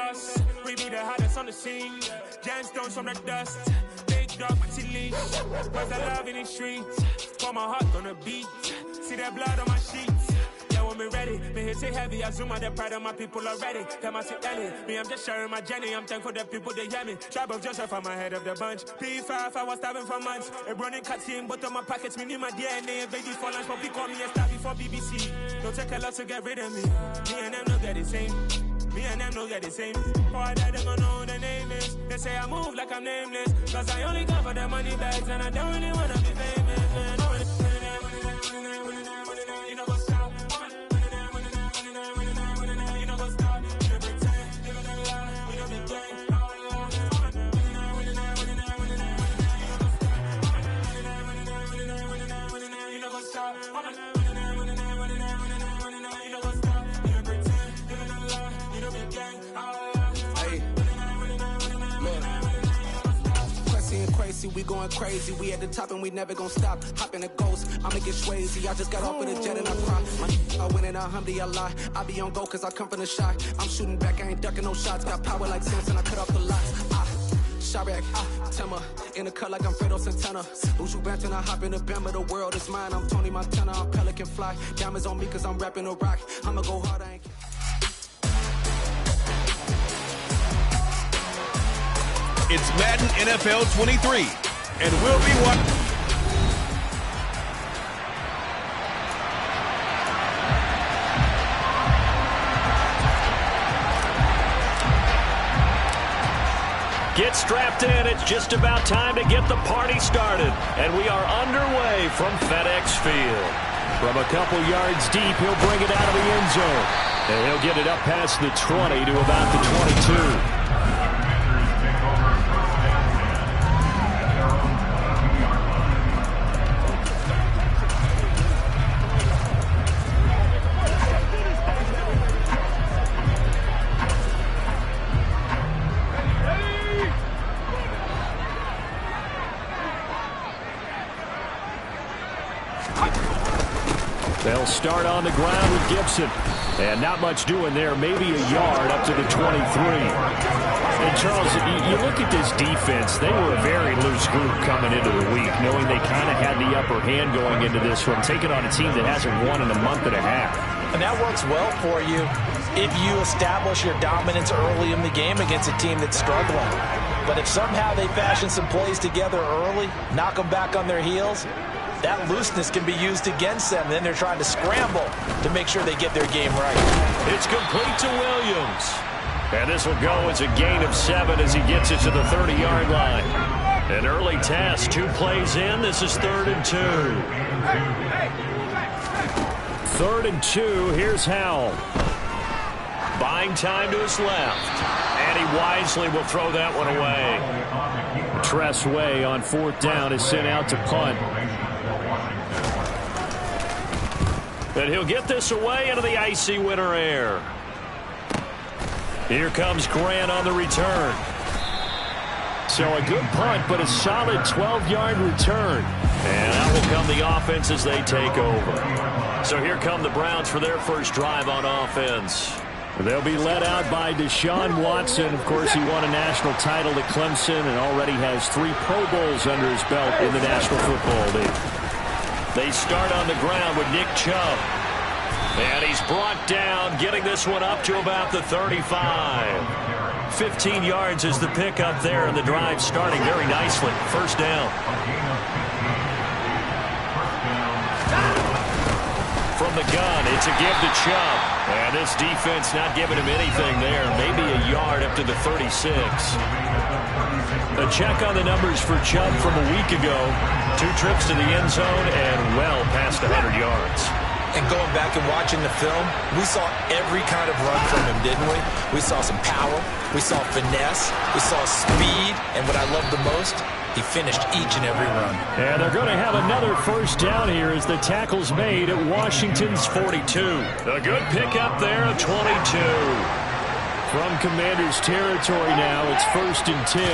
us. We be the hottest on the scene. Gemstones from the dust. Big dog, pretty leash. Where's the love in the streets? Pour my heart on the beat. See that blood on my sheets. Yeah, when we ready, me hit it heavy. I zoom out the pride of my people already. Them I see Ellie. Me, I'm just sharing my journey. I'm thankful that people they hear me. Tribe of Joseph, I'm ahead of the bunch. P5, I was starving for months. A running cuts in, but on my pockets, me knew my DNA. And baby for lunch, but we call me a star before BBC. Don't take a lot to get rid of me. Me and them no get the same. Me and them no get the same. Boy, that they gonna know who the name is. They say I move like I'm nameless. Cause I only come for the money bags. And I don't really wanna be famous, man. You know what's up? You know what's up? You know pretend. You know the lie. You know the game. You know what's up? Crazy, we going crazy. We at the top and we never gonna stop. Hop in a ghost, I'ma get swayzy. I just got off of the jet and I cry. I win in a Humvee, I lie. I be on go cause I come from the shot. I'm shooting back, I ain't ducking no shots. Got power like Samson, I cut off the lots. Chirac, Timmer, in the cut like I'm Fredo Santana. Buju Banton, I hop in the Bama, the world is mine. I'm Tony Montana, I'm Pelican Fly. Diamonds on me cause I'm rapping a rock. I'ma go hard, I ain't... It's Madden NFL 23, and we'll be watching. Get strapped in. It's just about time to get the party started. And we are underway from FedEx Field. From a couple yards deep, he'll bring it out of the end zone. And he'll get it up past the 20 to about the 22. They'll start on the ground with Gibson. And not much doing there. Maybe a yard up to the 23. And Charles, you look at this defense. They were a very loose group coming into the week, knowing they kind of had the upper hand going into this one, taking on a team that hasn't won in a month and a half. And that works well for you if you establish your dominance early in the game against a team that's struggling. But if somehow they fashion some plays together early, knock them back on their heels, that looseness can be used against them. Then they're trying to scramble to make sure they get their game right. It's complete to Williams. And this will go as a gain of 7 as he gets it to the 30-yard line. An early test, 2 plays in. This is 3rd and 2. 3rd and 2. Here's Howell. Buying time to his left. And he wisely will throw that one away. Tress Way on 4th down is sent out to punt. And he'll get this away into the icy winter air. Here comes Grant on the return. So a good punt, but a solid 12-yard return. And out will come the offense as they take over. So here come the Browns for their first drive on offense. They'll be led out by Deshaun Watson. Of course, he won a national title at Clemson and already has 3 Pro Bowls under his belt in the National Football League. They start on the ground with Nick Chubb. And he's brought down, getting this one up to about the 35. 15 yards is the pickup there, and the drive starting very nicely. First down. From the gun, it's a give to Chubb. And this defense not giving him anything there. Maybe a yard up to the 36. A check on the numbers for Chubb from a week ago. 2 trips to the end zone and well past 100 yards. And going back and watching the film, we saw every kind of run from him, didn't we? We saw some power, we saw finesse, we saw speed, and what I loved the most, he finished each and every run. And they're going to have another first down here as the tackle's made at Washington's 42. A good pickup there at 22. From Commanders territory now, it's 1st and 10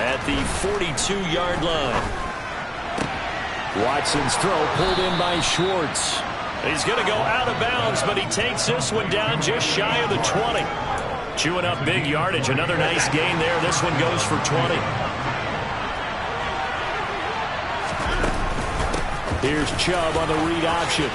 at the 42-yard line. Watson's throw pulled in by Schwartz. He's going to go out of bounds, but he takes this one down just shy of the 20. Chewing up big yardage. Another nice gain there. This one goes for 20. Here's Chubb on the read option.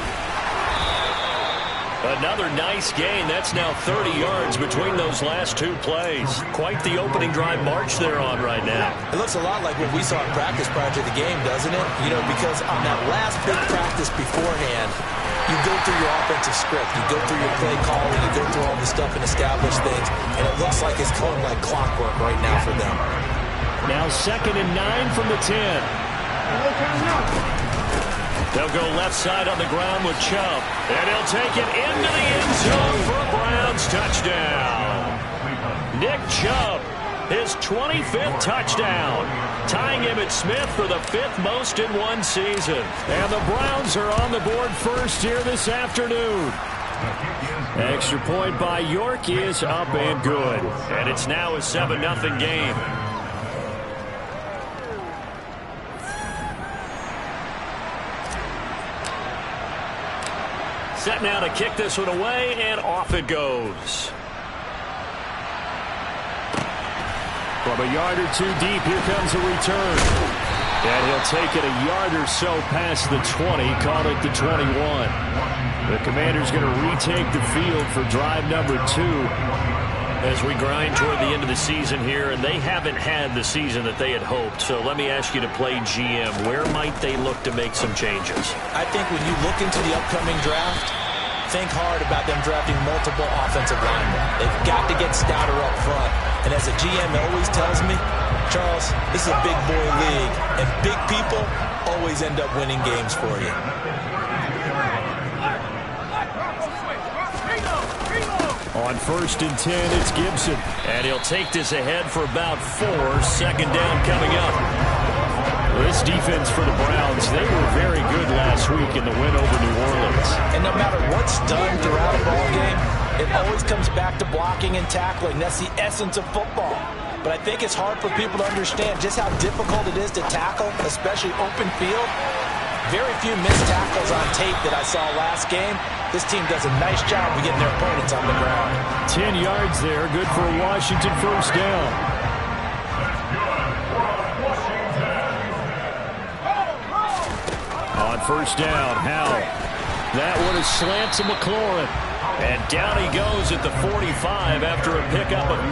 Another nice gain. That's now 30 yards between those last two plays. Quite the opening drive march they're on right now. It looks a lot like what we saw in practice prior to the game, doesn't it? You know, because on that last big practice beforehand, you go through your offensive script. You go through your play calling. You go through all the stuff and establish things. And it looks like it's going like clockwork right now for them. Now 2nd and 9 from the 10. They'll go left side on the ground with Chubb. And he'll take it into the end zone for a Browns touchdown. Nick Chubb, his 25th touchdown, tying Emmitt Smith for the 5th most in one season. And the Browns are on the board first here this afternoon. Extra point by York is up and good. And it's now a 7-0 game. Set now to kick this one away, and off it goes. From a yard or two deep, here comes a return. And he'll take it a yard or so past the 20, call it the 21. The Commanders going to retake the field for drive number 2 as we grind toward the end of the season here, and they haven't had the season that they had hoped. So let me ask you to play GM. Where might they look to make some changes? I think when you look into the upcoming draft, think hard about them drafting multiple offensive linemen. They've got to get stouter up front. And as a GM always tells me, Charles, this is a big boy league, and big people always end up winning games for you. On 1st and 10, it's Gibson. And he'll take this ahead for about 4. 2nd down coming up. This defense for the Browns, they were very good last week in the win over New Orleans. And no matter what's done throughout a ball game, it always comes back to blocking and tackling. That's the essence of football. But I think it's hard for people to understand just how difficult it is to tackle, especially open field. Very few missed tackles on tape that I saw last game. This team does a nice job of getting their opponents on the ground. 10 yards there, good for a Washington 1st down. On 1st down, Howell. That one is slant to McLaurin. And down he goes at the 45 after a pickup of 9.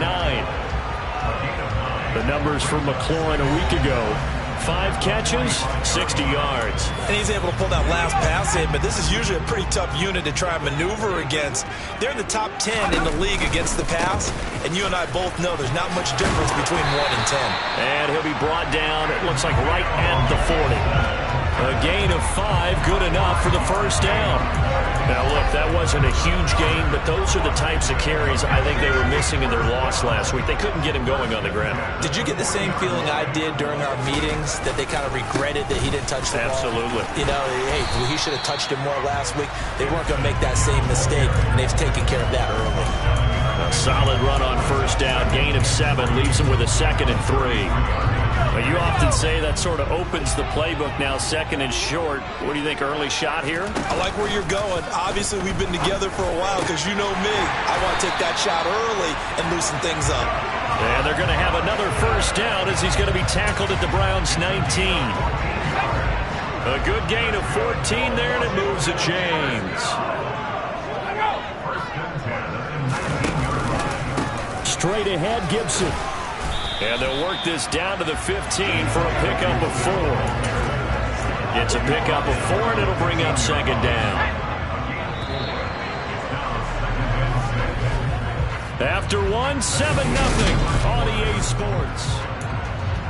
The numbers for McLaurin a week ago. 5 catches, 60 yards. And he's able to pull that last pass in, but this is usually a pretty tough unit to try and maneuver against. They're in the top 10 in the league against the pass, and you and I both know there's not much difference between 1 and 10. And he'll be brought down, it looks like right at the 40. A gain of 5, good enough for the 1st down. Now, look, that wasn't a huge gain, but those are the types of carries I think they were missing in their loss last week. They couldn't get him going on the ground. Did you get the same feeling I did during our meetings, that they kind of regretted that he didn't touch the ball? Absolutely. You know, hey, he should have touched it more last week. They weren't going to make that same mistake, and they've taken care of that early. A solid run on 1st down. Gain of 7 leaves him with a 2nd and 3. Well, you often say that sort of opens the playbook now, 2nd and short. What do you think, early shot here? I like where you're going. Obviously, we've been together for a while because you know me. I want to take that shot early and loosen things up. And they're going to have another 1st down as he's going to be tackled at the Browns' 19. A good gain of 14 there, and it moves the chains. Straight ahead, Gibson. And they'll work this down to the 15 for a pickup of 4. It's a pickup of 4, and it'll bring up 2nd down. After 1, 7-0 on EA Sports.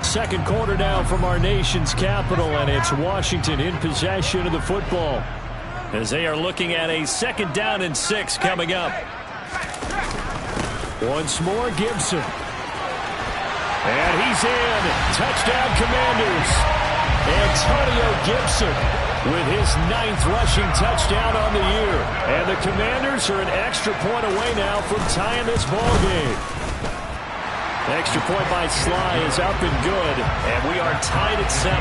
2nd quarter now from our nation's capital, and it's Washington in possession of the football as they are looking at a 2nd down and 6 coming up. Once more, Gibson. And he's in. Touchdown, Commanders. Antonio Gibson with his 9th rushing touchdown on the year. And the Commanders are an extra point away now from tying this ball game. The extra point by Sly is up and good. And we are tied at 7.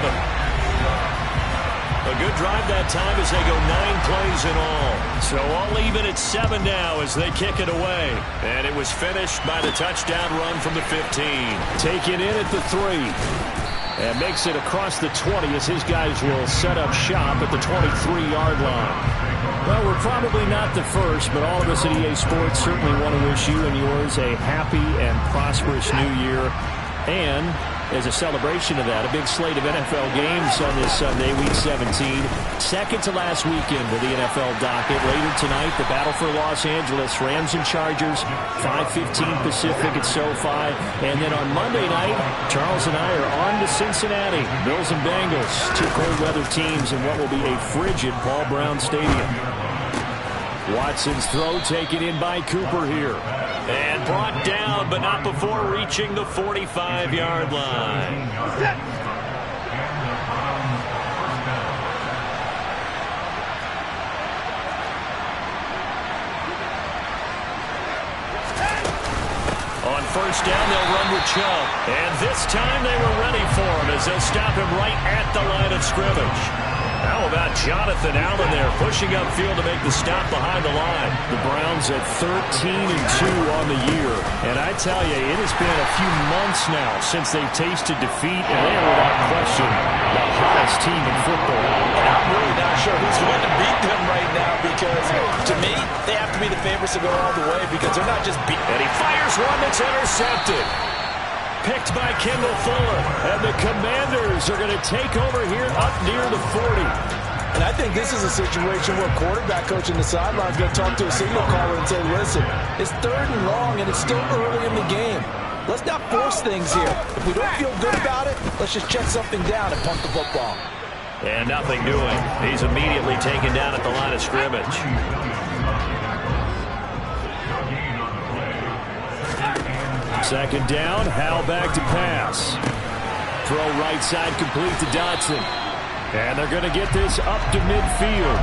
A good drive that time as they go 9 plays in all. So all even at 7 now as they kick it away. And it was finished by the touchdown run from the 15. Taken in at the 3. And makes it across the 20 as his guys will set up shop at the 23-yard line. Well, we're probably not the first, but all of us at EA Sports certainly want to wish you and yours a happy and prosperous new year. And as a celebration of that, a big slate of NFL games on this Sunday, Week 17. Second to last weekend for the NFL docket. Later tonight, the battle for Los Angeles, Rams and Chargers, 5:15 Pacific at SoFi. And then on Monday night, Charles and I are on to Cincinnati. Bills and Bengals, two cold weather teams in what will be a frigid Paul Brown Stadium. Watson's throw taken in by Cooper here. And brought down, but not before reaching the 45-yard line. On first down, they'll run with Chubb. And this time they were ready for him as they'll stop him right at the line of scrimmage. How about Jonathan Allen there pushing upfield to make the stop behind the line? The Browns at 13-2 on the year. And I tell you, it has been a few months now since they've tasted defeat, and they are without question the hottest team in football. And I'm really not sure who's going to beat them right now because, to me, they have to be the favorites to go all the way because they're not just beating. And he fires one that's intercepted. Picked by Kendall Fuller. And the Commanders are going to take over here up near the 40. And I think this is a situation where quarterback coach in the sideline is going to talk to a signal caller and say, listen, it's 3rd and long and it's still early in the game. Let's not force things here. If we don't feel good about it, let's just check something down and punt the football. And nothing doing. He's immediately taken down at the line of scrimmage. Second down, Howell back to pass. Throw right side complete to Dotson. And they're going to get this up to midfield.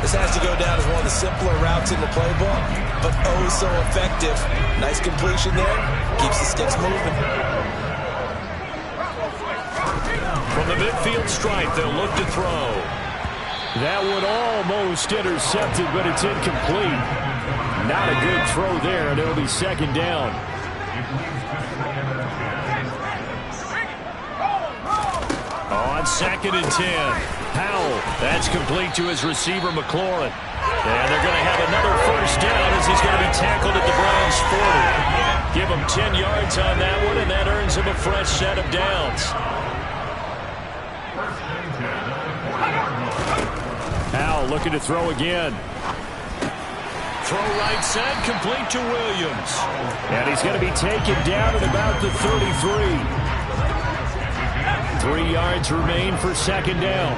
This has to go down as one of the simpler routes in the playbook, but oh so effective. Nice completion there. Keeps the sticks moving. From the midfield stripe, they'll look to throw. That one almost intercepted, but it's incomplete. Not a good throw there, and it'll be second down. On 2nd and 10. Howell. That's complete to his receiver, McLaurin. And they're going to have another first down as he's going to be tackled at the Browns' 40. Give him 10 yards on that one, and that earns him a fresh set of downs. Howell looking to throw again. Throw right side, complete to Williams. And he's going to be taken down at about the 33. 3 yards remain for second down.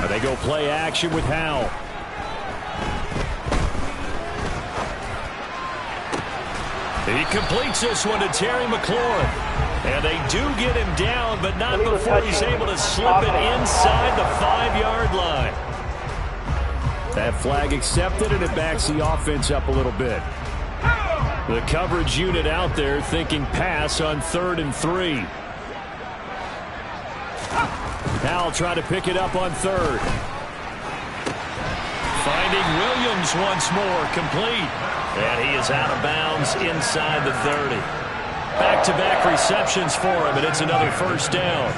And they go play action with Howell. He completes this one to Terry McLaurin. And they do get him down, but not before he's able to slip it inside the 5-yard line. That flag accepted, and it backs the offense up a little bit. The coverage unit out there thinking pass on 3rd and 3. Howell trying to pick it up on 3rd. Finding Williams once more, complete. And he is out of bounds inside the 30. Back-to-back receptions for him, and it's another first down.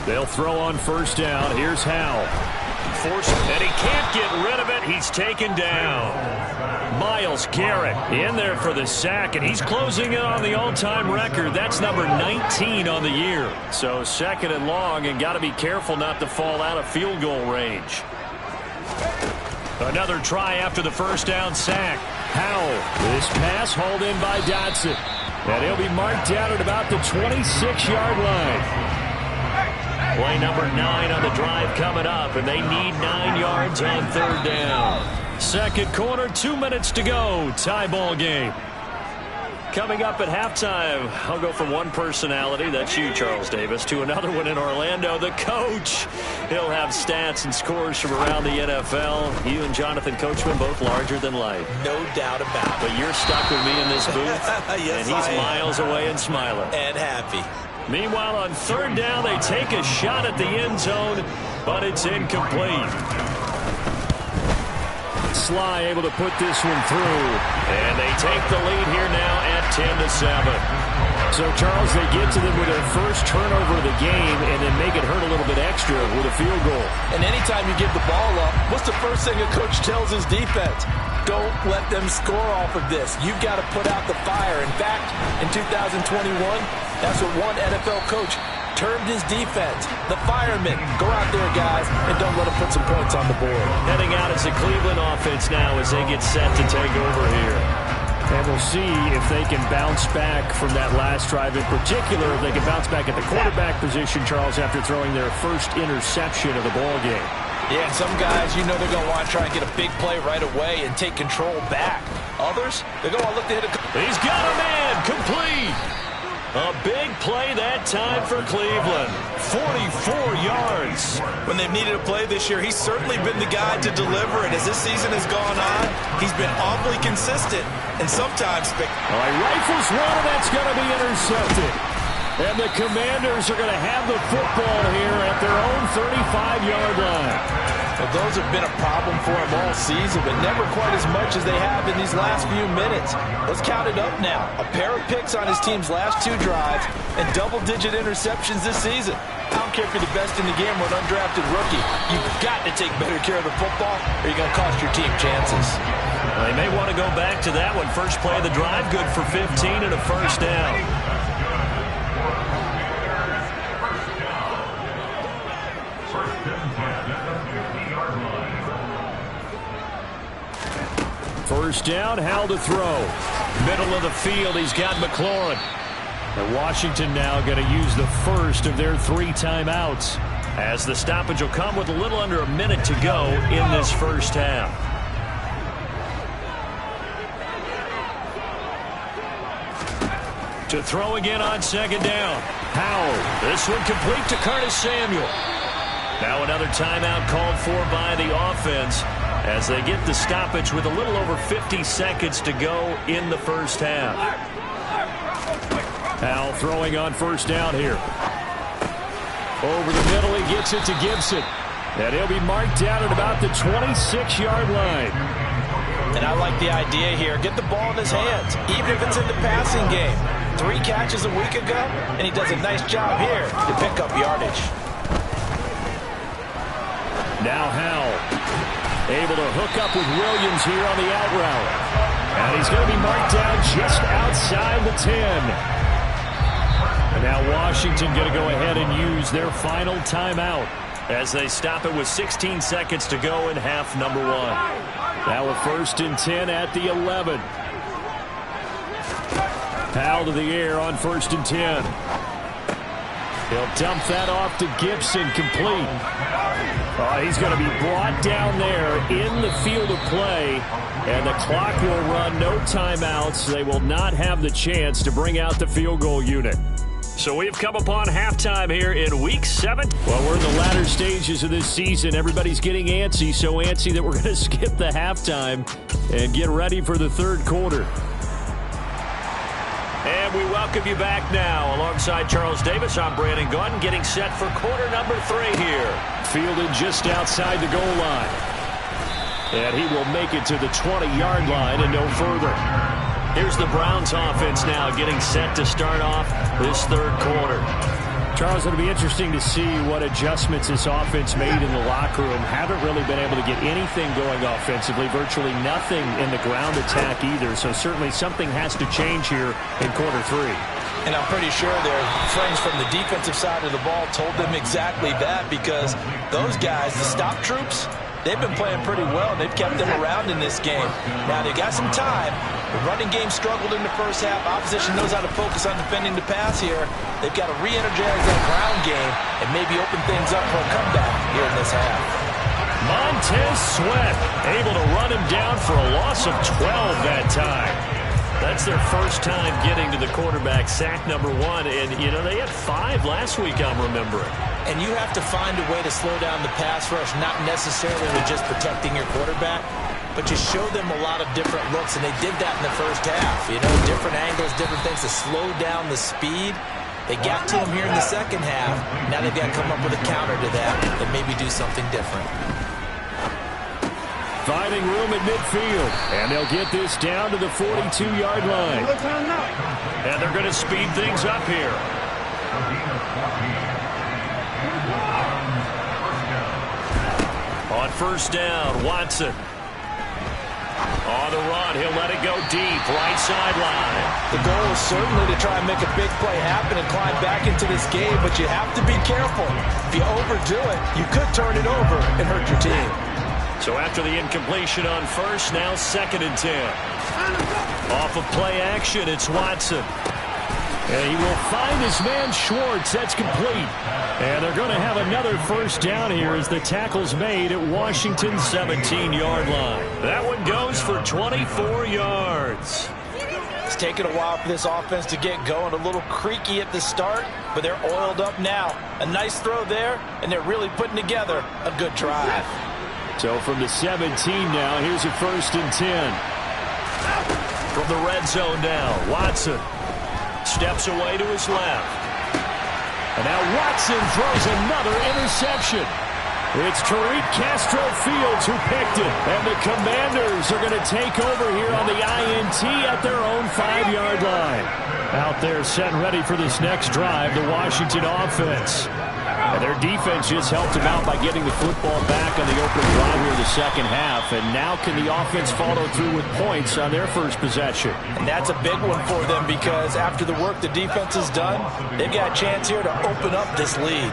They'll throw on first down. Here's Howell. And he can't get rid of it. He's taken down. Myles Garrett in there for the sack, and he's closing in on the all-time record. That's number 19 on the year. So 2nd and long, and got to be careful not to fall out of field goal range. Another try after the first down sack. Howell, this pass hauled in by Dotson. And he'll be marked down at about the 26-yard line. Play number 9 on the drive coming up, and they need 9 yards on 3rd down. Second quarter, 2 minutes to go. Tie ball game. Coming up at halftime, I'll go from one personality, that's you, Charles Davis, to another one in Orlando, the coach. He'll have stats and scores from around the NFL. You and Jonathan Coachman, both larger than life. No doubt about it. But you're stuck with me in this booth, yes, and he's miles away and smiling. And happy. Meanwhile, on third down, they take a shot at the end zone, but it's incomplete. Sly able to put this one through, and they take the lead here now at 10-7. So, Charles, they get to them with their first turnover of the game and then make it hurt a little bit extra with a field goal. And anytime you give the ball up, what's the first thing a coach tells his defense? Don't let them score off of this. You've got to put out the fire. In fact, in 2021, that's what one NFL coach termed his defense. The firemen. Go out there, guys, and don't let them put some points on the board. Heading out is the Cleveland offense now as they get set to take over here. And we'll see if they can bounce back from that last drive. In particular, if they can bounce back at the quarterback position, Charles, after throwing their first interception of the ball game. Yeah, and some guys, you know they're going to want to try and get a big play right away and take control back. Others, they're going to look to hit a... He's got a man, complete. A big play that time for Cleveland. 44 yards. When they've needed a play this year, he's certainly been the guy to deliver it. As this season has gone on, he's been awfully consistent and sometimes... rifles one, and that's going to be intercepted. And the Commanders are going to have the football here at their own 35-yard line. Well, those have been a problem for him all season, but never quite as much as they have in these last few minutes. Let's count it up now. A pair of picks on his team's last two drives and double-digit interceptions this season. I don't care if you're the best in the game or an undrafted rookie. You've got to take better care of the football or you're going to cost your team chances. They may want to go back to that one. First play of the drive, good for 15 and a first down. First down, Howell to throw. Middle of the field, he's got McLaurin. And Washington now going to use the first of their 3 timeouts, as the stoppage will come with a little under a minute to go in this first half. To throw again on second down. Howell, this one complete to Curtis Samuel. Now another timeout called for by the offense as they get the stoppage with a little over 50 seconds to go in the first half. Howell throwing on first down here. Over the middle, he gets it to Gibson. And he'll be marked down at about the 26-yard line. And I like the idea here. Get the ball in his hands, even if it's in the passing game. 3 catches a week ago, and he does a nice job here to pick up yardage. Now Howell able to hook up with Williams here on the out route. And he's going to be marked down just outside the 10. And now Washington going to go ahead and use their final timeout as they stop it with 16 seconds to go in half number 1. Now a first and 10 at the 11. Howell to the air on first and 10. He'll dump that off to Gibson, complete. He's going to be brought down there in the field of play, and the clock will run, no timeouts. They will not have the chance to bring out the field goal unit. So we've come upon halftime here in Week 7. Well, we're in the latter stages of this season. Everybody's getting antsy, so antsy that we're going to skip the halftime and get ready for the third quarter. And we welcome you back now. Alongside Charles Davis, I'm Brandon Gaudin, getting set for quarter number 3 here. Fielded just outside the goal line. And he will make it to the 20-yard line and no further. Here's the Browns offense now getting set to start off this third quarter. Charles, it'll be interesting to see what adjustments this offense made in the locker room. Haven't really been able to get anything going offensively, virtually nothing in the ground attack either. So certainly something has to change here in quarter 3. And I'm pretty sure their friends from the defensive side of the ball told them exactly that, because those guys, the stop troops, they've been playing pretty well. They've kept them around in this game. Now, they got some time. The running game struggled in the first half. Opposition knows how to focus on defending the pass here. They've got to re-energize that ground game and maybe open things up for a comeback here in this half. Montez Sweat able to run him down for a loss of 12 that time. That's their first time getting to the quarterback, sack number 1. And, you know, they had 5 last week, I'm remembering. And you have to find a way to slow down the pass rush, not necessarily with just protecting your quarterback, but you show them a lot of different looks, and they did that in the first half. You know, different angles, different things to slow down the speed. They got to him here in the second half. Now they've got to come up with a counter to that and maybe do something different. Finding room at midfield, and they'll get this down to the 42-yard line. And they're going to speed things up here. On first down, Watson. On the run, he'll let it go deep, right sideline. The goal is certainly to try and make a big play happen and climb back into this game, but you have to be careful. If you overdo it, you could turn it over and hurt your team. So after the incompletion on first, now 2nd and 10. Off of play action, it's Watson. And he will find his man Schwartz. That's complete. And they're going to have another first down here as the tackle's made at Washington's 17-yard line. That one goes for 24 yards. It's taken a while for this offense to get going. A little creaky at the start, but they're oiled up now. A nice throw there, and they're really putting together a good drive. So from the 17 now, here's a 1st and 10. From the red zone now, Watson steps away to his left. And now Watson throws another interception. It's Tariq Castro-Fields who picked it. And the Commanders are going to take over here on the INT at their own 5-yard line. Out there set and ready for this next drive, the Washington offense. And their defense just helped them out by getting the football back on the opening drive here in the second half. And now can the offense follow through with points on their first possession? And that's a big one for them because after the work the defense has done, they've got a chance here to open up this lead.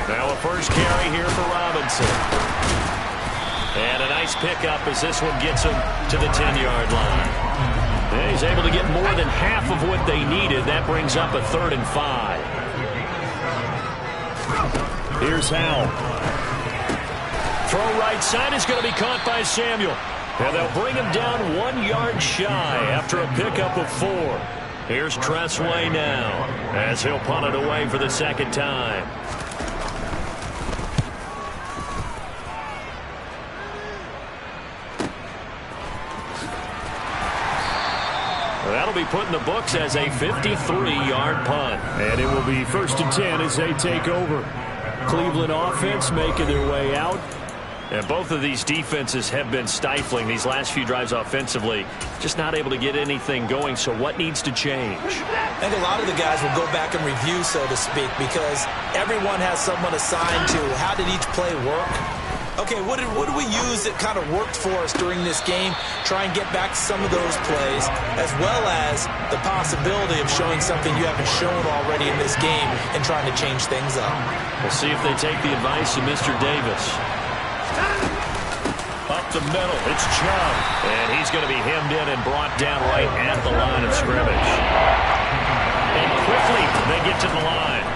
Now a first carry here for Robinson. And a nice pickup as this one gets him to the 10-yard line. And he's able to get more than half of what they needed. That brings up a 3rd and 5. Here's Howell. Throw right side is going to be caught by Samuel. And they'll bring him down 1 yard shy after a pickup of 4. Here's Tressway now as he'll punt it away for the 2nd time. That'll be put in the books as a 53-yard punt. And it will be 1st and 10 as they take over. Cleveland offense making their way out. And both of these defenses have been stifling these last few drives offensively. Just not able to get anything going. So what needs to change? I think a lot of the guys will go back and review, so to speak, because everyone has someone assigned to how did each play work. Okay, what did we use that kind of worked for us during this game? Try and get back to some of those plays, as well as the possibility of showing something you haven't shown already in this game and trying to change things up. We'll see if they take the advice of Mr. Davis. Up the middle, it's Chubb. And he's going to be hemmed in and brought down right at the line of scrimmage. And quickly, they get to the line.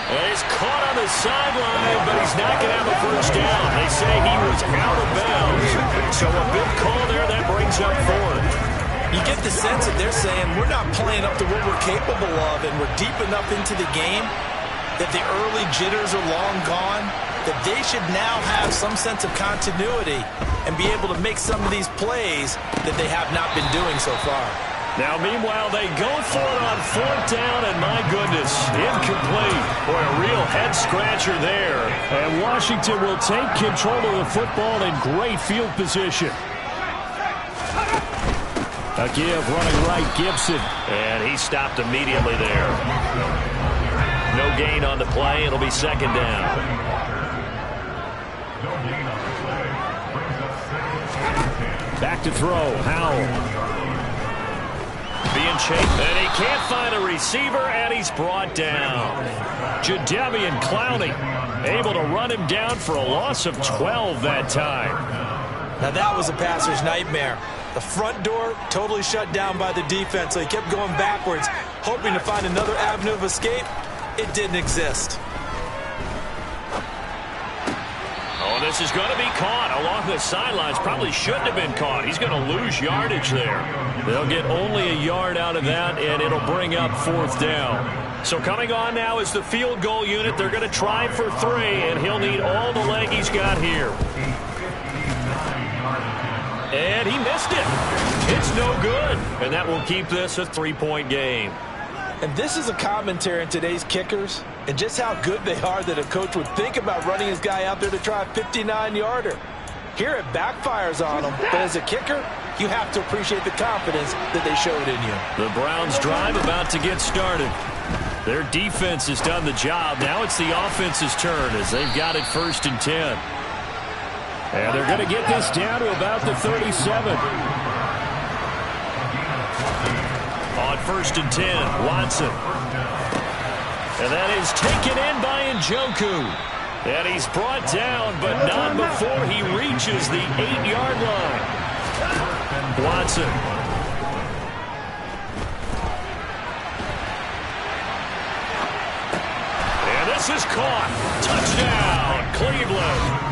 And he's caught on the sideline, but he's not going to have a first down. They say he was out of bounds. So a big call there that brings up 4th. You get the sense that they're saying we're not playing up to what we're capable of, and we're deep enough into the game that the early jitters are long gone, that they should now have some sense of continuity and be able to make some of these plays that they have not been doing so far. Now, meanwhile, they go for it on 4th down, and my goodness, incomplete. Boy, a real head-scratcher there. And Washington will take control of the football in great field position. A give running right, Gibson. And he stopped immediately there. No gain on the play. It'll be 2nd down. Back to throw, Howell. Being chased, and he can't find a receiver, and he's brought down. Jadeveon Clowney able to run him down for a loss of 12 that time. Now that was a passer's nightmare. The front door totally shut down by the defense, so he kept going backwards, hoping to find another avenue of escape. It didn't exist. On This is going to be caught along the sidelines. Probably shouldn't have been caught. He's going to lose yardage there. They'll get only a yard out of that, and it'll bring up 4th down. So coming on now is the field goal unit. They're going to try for 3, and he'll need all the leg he's got here. And he missed it. It's no good. And that will keep this a 3-point game. And this is a commentary on today's kickers and just how good they are that a coach would think about running his guy out there to try a 59-yarder. Here it backfires on him, but as a kicker, you have to appreciate the confidence that they showed in you. The Browns drive about to get started. Their defense has done the job. Now it's the offense's turn as they've got it 1st and 10. And they're going to get this down to about the 37. On 1st and 10, Watson. And that is taken in by Njoku. And he's brought down, but not before he reaches the 8-yard line. Watson. And this is caught. Touchdown, Cleveland.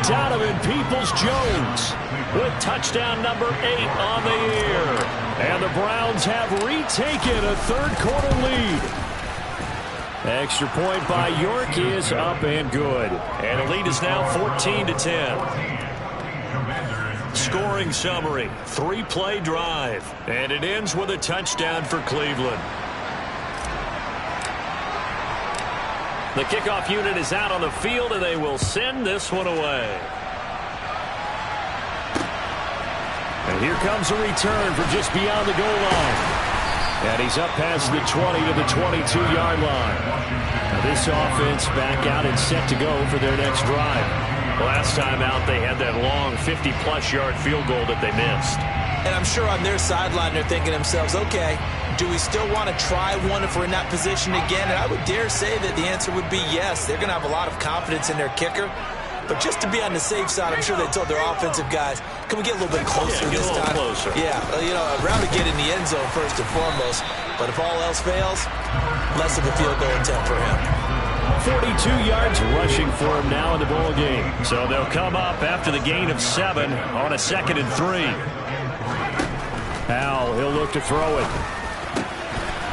Donovan Peoples-Jones with touchdown number 8 on the year. And the Browns have retaken a 3rd-quarter lead. Extra point by York is up and good. And the lead is now 14-10. Scoring summary, 3-play drive. And it ends with a touchdown for Cleveland. The kickoff unit is out on the field, and they will send this one away. And here comes a return from just beyond the goal line. And he's up past the 20 to the 22-yard line. Now this offense back out and set to go for their next drive. Last time out, they had that long 50-plus yard field goal that they missed. And I'm sure on their sideline they're thinking to themselves, okay, do we still want to try one if we're in that position again? And I would dare say that the answer would be yes. They're going to have a lot of confidence in their kicker. But just to be on the safe side, I'm sure they told their offensive guys, can we get a little bit closer this time? Closer. Yeah, I'd rather get in the end zone first and foremost. But if all else fails, less of a field goal attempt for him. 42 yards rushing for him now in the ball game. So they'll come up after the gain of 7 on a 2nd and 3. Howell, he'll look to throw it.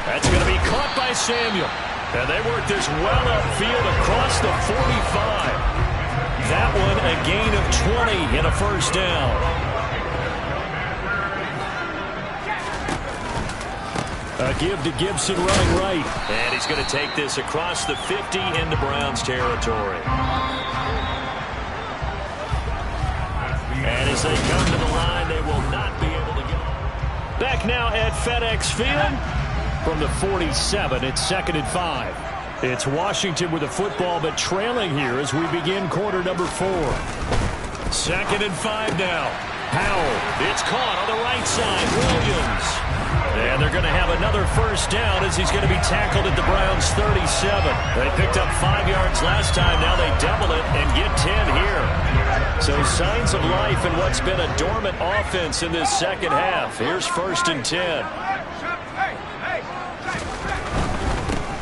That's going to be caught by Samuel. And they work this well upfield across the 45. That one a gain of 20 and a 1st down. A give to Gibson running right. And he's going to take this across the 50 into Browns territory. And as they come to the line, they will not be able to go. Back now at FedEx Field from the 47. It's 2nd and 5. It's Washington with the football, but trailing here as we begin quarter number 4. 2nd and 5 now. Howell. It's caught on the right side. Williams. And they're going to have another 1st down as he's going to be tackled at the Browns' 37. They picked up 5 yards last time. Now they double it and get 10 here. So signs of life in what's been a dormant offense in this second half. Here's 1st and 10.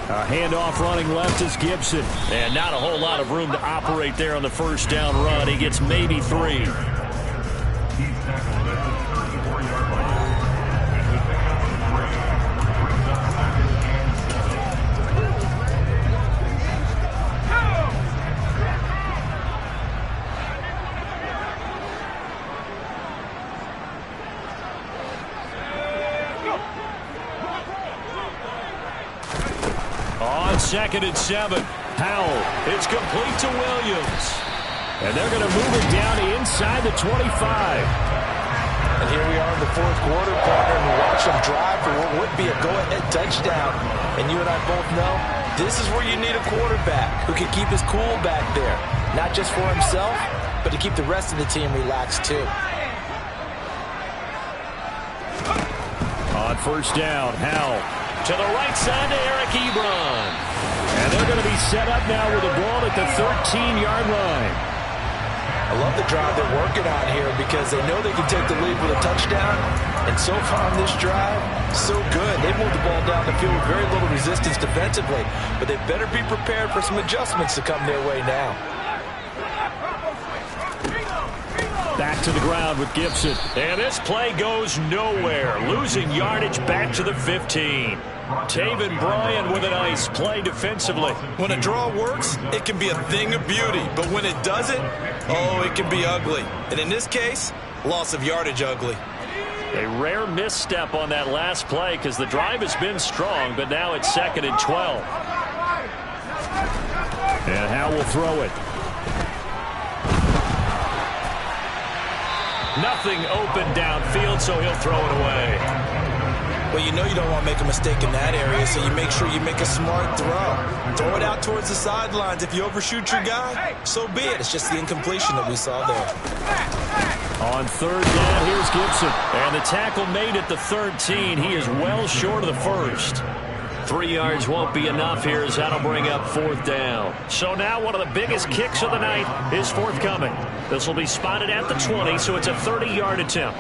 A handoff running left is Gibson. And not a whole lot of room to operate there on the 1st down run. He gets maybe 3. On 2nd and 7. Howell. It's complete to Williams. And they're going to move it down to inside the 25. And here we are in the 4th quarter, partner, and watch them drive for what would be a go-ahead touchdown. And you and I both know this is where you need a quarterback who can keep his cool back there. Not just for himself, but to keep the rest of the team relaxed too. On 1st down, Howell. To the right side to Eric Ebron. And they're going to be set up now with the ball at the 13-yard line. I love the drive they're working on here because they know they can take the lead with a touchdown. And so far on this drive, so good. They moved the ball down the field with very little resistance defensively. But they better be prepared for some adjustments to come their way now. back to the ground with Gibson. And this play goes nowhere. Losing yardage back to the 15. Taven Bryan with a nice play defensively. When a draw works, it can be a thing of beauty. But when it doesn't, oh, it can be ugly. And in this case, loss of yardage ugly. A rare misstep on that last play because the drive has been strong, but now it's 2nd and 12. And Howe will throw it. Nothing open downfield, so he'll throw it away. Well, you know you don't want to make a mistake in that area, so you make sure you make a smart throw. Throw it out towards the sidelines. If you overshoot your guy, so be it. It's just the incompletion that we saw there. On 3rd down, here's Gibson. And the tackle made at the 13. He is well short of the first. 3 yards won't be enough here as that'll bring up 4th down. So now one of the biggest kicks of the night is forthcoming. This will be spotted at the 20, so it's a 30-yard attempt.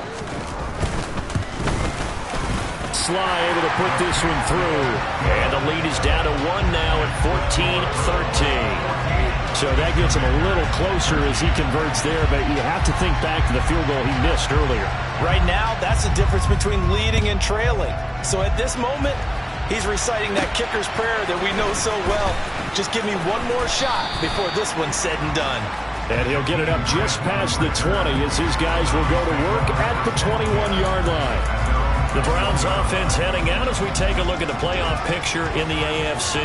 Sly able to put this one through. And the lead is down to 1 now at 14-13. So that gets him a little closer as he converts there, but you have to think back to the field goal he missed earlier. Right now, that's the difference between leading and trailing. So at this moment, he's reciting that kicker's prayer that we know so well. Just give me one more shot before this one's said and done. And he'll get it up just past the 20 as his guys will go to work at the 21-yard line. The Browns offense heading out as we take a look at the playoff picture in the AFC.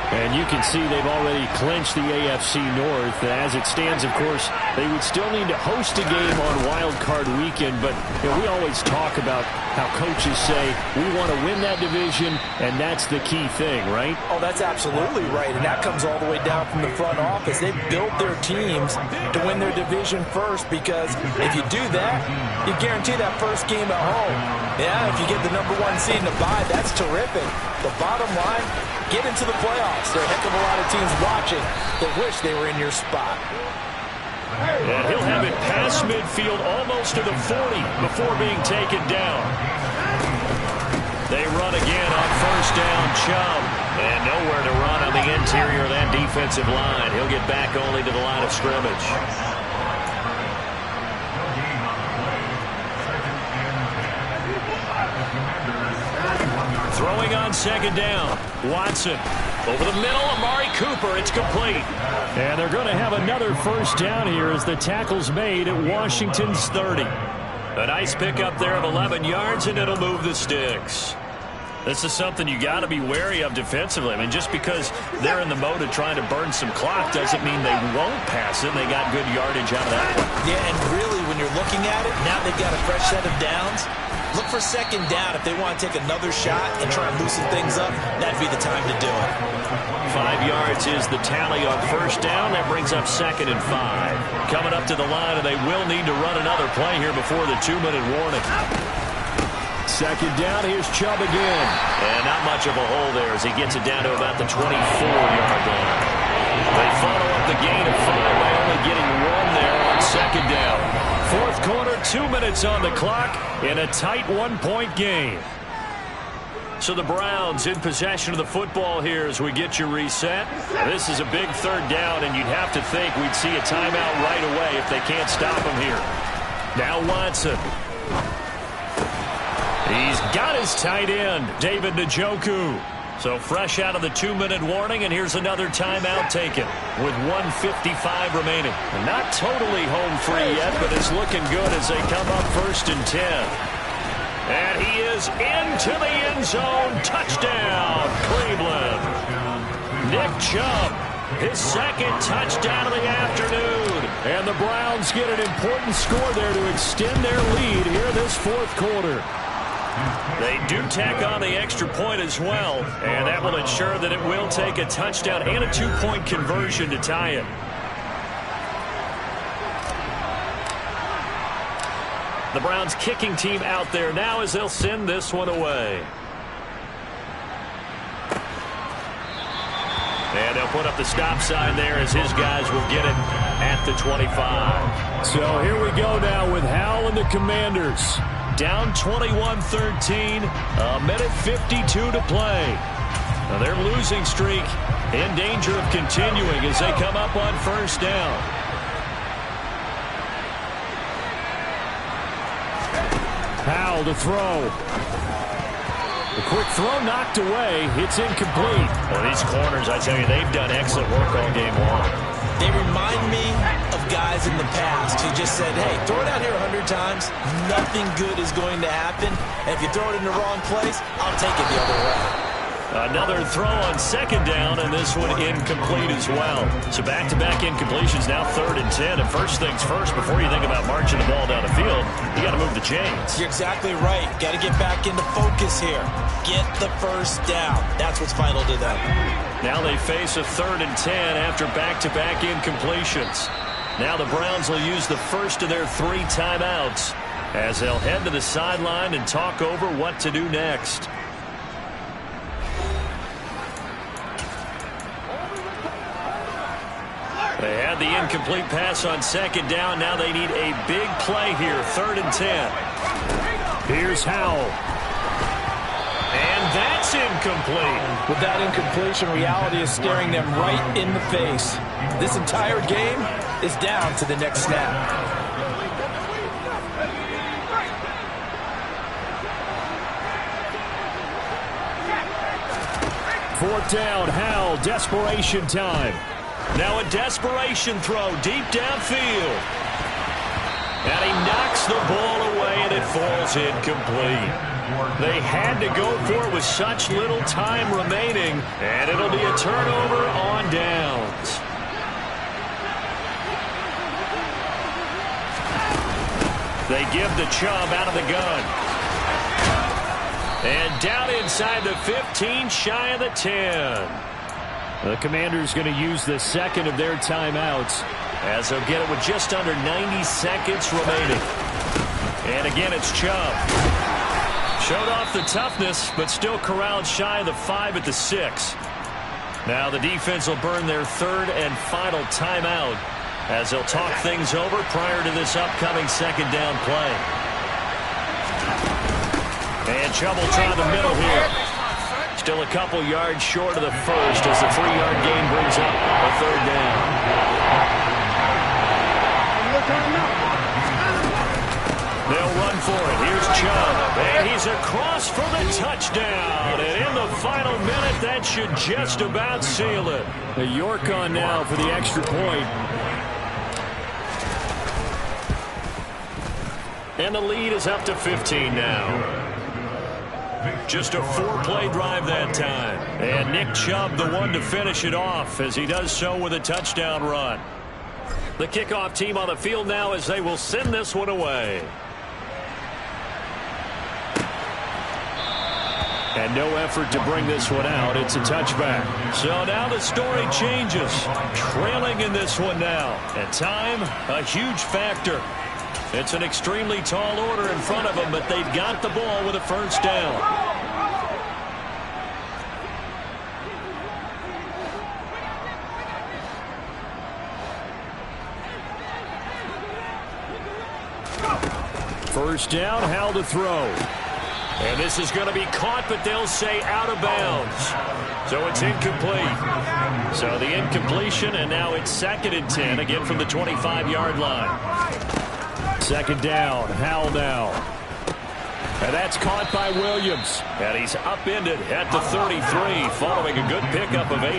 And you can see they've already clinched the AFC North. As it stands, of course, they would still need to host a game on Wild Card Weekend. But you know, we always talk about how coaches say we want to win that division, and that's the key thing, right? Oh, that's absolutely right. And that comes all the way down from the front office. They've built their teams to win their division first, because if you do that, you guarantee that first game at home. Yeah, if you get the #1 seed in a bye, that's terrific. The bottom line, get into the playoffs. There are a heck of a lot of teams watching that wish they were in your spot. And he'll have it past midfield almost to the 40 before being taken down. They run again on 1st down, Chubb. And nowhere to run on the interior of that defensive line. He'll get back only to the line of scrimmage. Throwing on 2nd down. Watson. Over the middle, Amari Cooper. It's complete. And they're going to have another 1st down here as the tackle's made at Washington's 30. A nice pickup there of 11 yards, and it'll move the sticks. This is something you got to be wary of defensively. I mean, just because they're in the mode of trying to burn some clock doesn't mean they won't pass it. They got good yardage out of that one. Yeah, and really, when you're looking at it, now they've got a fresh set of downs. Look for 2nd down. If they want to take another shot and try and loosen things up, that'd be the time to do it. 5 yards is the tally on 1st down. That brings up 2nd and 5. Coming up to the line, and they will need to run another play here before the 2-minute warning. 2nd down, here's Chubb again. And not much of a hole there as he gets it down to about the 24-yard line. They follow up the gain of 5 by only getting 1 there on 2nd down. 4th quarter, 2 minutes on the clock in a tight 1-point game. So the Browns in possession of the football here as we get you reset. This is a big 3rd down, and you'd have to think we'd see a timeout right away if they can't stop him here. Now Watson. He's got his tight end, David Njoku. So fresh out of the 2-minute warning, and here's another timeout taken with 1:55 remaining. Not totally home free yet, but it's looking good as they come up 1st and 10. And he is into the end zone. Touchdown, Cleveland. Nick Chubb, his 2nd touchdown of the afternoon. And the Browns get an important score there to extend their lead here this 4th quarter. They do tack on the extra point as well, and that will ensure that it will take a touchdown and a 2-point conversion to tie it. The Browns kicking team out there now as they'll send this one away. And they'll put up the stop sign there as his guys will get it at the 25. So here we go now with Howell and the Commanders. Down 21-13, a minute 52 to play. Now their losing streak in danger of continuing as they come up on 1st down. Howell to throw. The quick throw knocked away. It's incomplete. Well, these corners, I tell you, they've done excellent work all game long. They remind me of guys in the past who just said, hey, throw it out here 100 times. Nothing good is going to happen. And if you throw it in the wrong place, I'll take it the other way. Another throw on second down, and this one incomplete as well. So back-to-back incompletions, now 3rd and 10. And first things first, before you think about marching the ball down the field, you got to move the chains. You're exactly right. Got to get back into focus here. Get the first down. That's what's vital to them. Now they face a 3rd and 10 after back-to-back incompletions. Now the Browns will use the first of their 3 timeouts as they'll head to the sideline and talk over what to do next. They had the incomplete pass on second down. Now they need a big play here, 3rd and 10. Here's Howell. And that's incomplete. With that incompletion, reality is staring them right in the face. This entire game is down to the next snap. Fourth down, Howell, desperation time. Now a desperation throw deep downfield. And he knocks the ball away, and it falls incomplete. They had to go for it with such little time remaining, and it'll be a turnover on downs. They give the Chubb out of the gun. And down inside the 15, shy of the 10. The Commanders going to use the second of their timeouts as they'll get it with just under 90 seconds remaining. And again, it's Chubb. Showed off the toughness, but still corralled shy of the 5 at the 6. Now the defense will burn their 3rd and final timeout as they'll talk things over prior to this upcoming second down play. And Chubb will try the middle here. Still a couple yards short of the first as the 3-yard gain brings up a 3rd down. They'll run for it. Here's Chubb. And he's across for the touchdown. And in the final minute, that should just about seal it. The York on now for the extra point. And the lead is up to 15 now. Just a 4-play drive that time. And Nick Chubb, the one to finish it off, as he does so with a touchdown run. The kickoff team on the field now as they will send this one away. And no effort to bring this one out. It's a touchback. So now the story changes. Trailing in this one now. And time, a huge factor. It's an extremely tall order in front of them, but they've got the ball with a first down. First down, Howell to throw. And this is going to be caught, but they'll say out of bounds. So it's incomplete. So the incompletion, and now it's 2nd and 10, again from the 25-yard line. Second down, Howell now. And that's caught by Williams. And he's upended at the 33, following a good pickup of 8.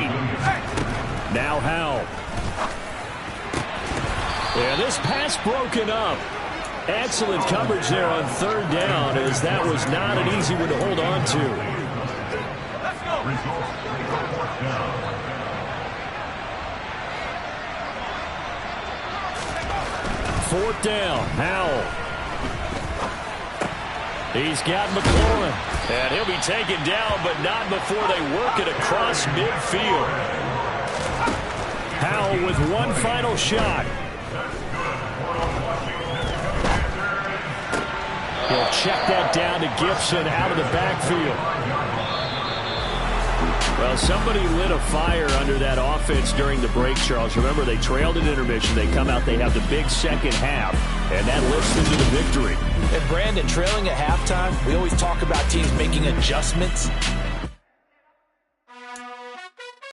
Now Howell. And this pass broken up. Excellent coverage there on 3rd down, as that was not an easy one to hold on to. Fourth down, Howell. He's got McLaurin. And he'll be taken down, but not before they work it across midfield. Howell with one final shot. He'll check that down to Gibson out of the backfield. Well, somebody lit a fire under that offense during the break, Charles. Remember, they trailed at intermission. They come out, they have the big second half, and that lifts them to the victory. And Brandon, trailing at halftime, we always talk about teams making adjustments.